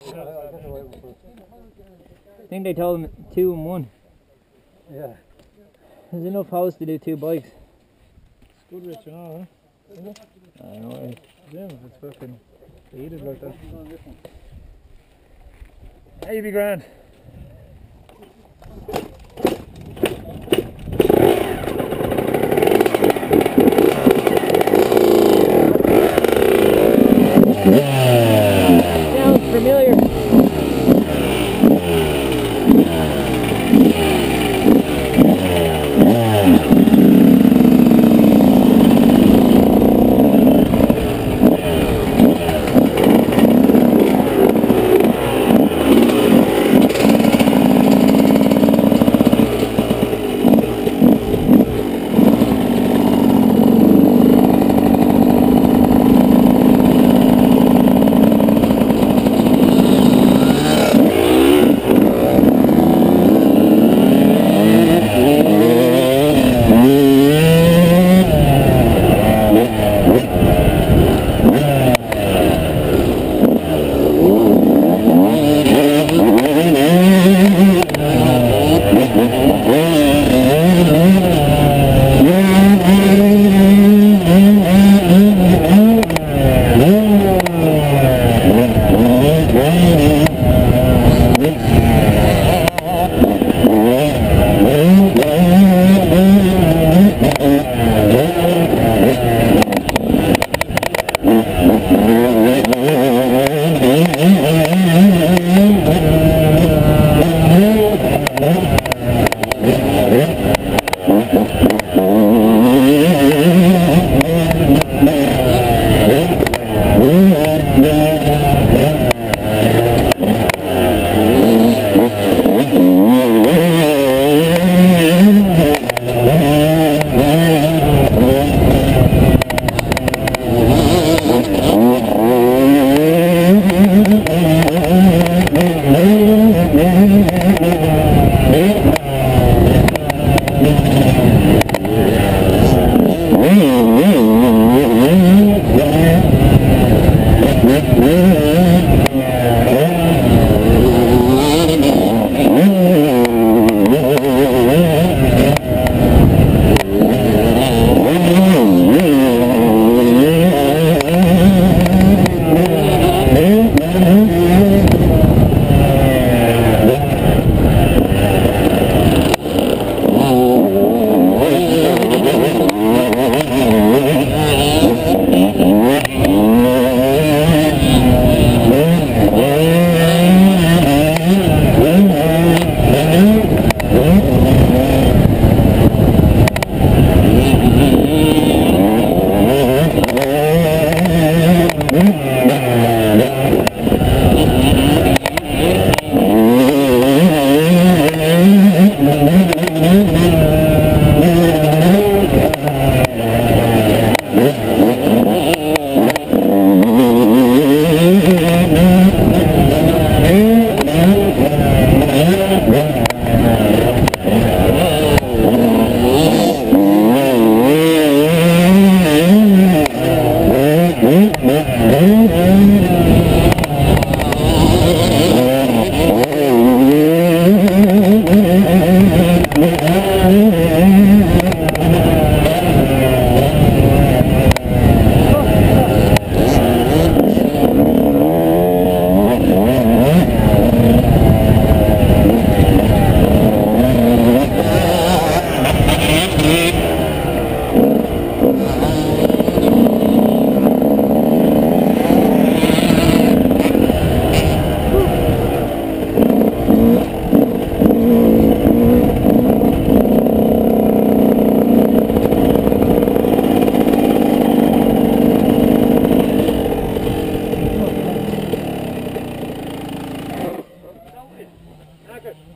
I think they told him 2 and 1. Yeah. There's enough house to do 2 bikes. It's good rich and all, huh? Isn't it? I know. Yeah, it's fucking heated like that. Maybe grand. Sounds familiar.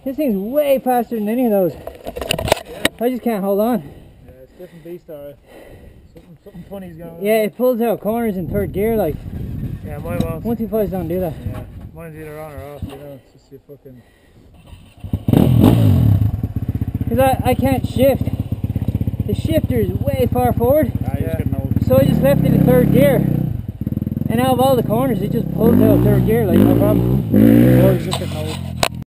This thing's way faster than any of those. I just can't hold on. Yeah, it's a different beast, alright. Something funny's going on. Yeah, it pulls out corners in 3rd gear, like. Yeah, mine won't. 125s don't do that. Yeah, mine's either on or off, you know, it's just you fucking... Because I can't shift. The shifter is way far forward. Ah, you're just getting old. So I just left it in 3rd gear. And out of all the corners, it just pulls out third gear like no problem. Oh, he's just getting old.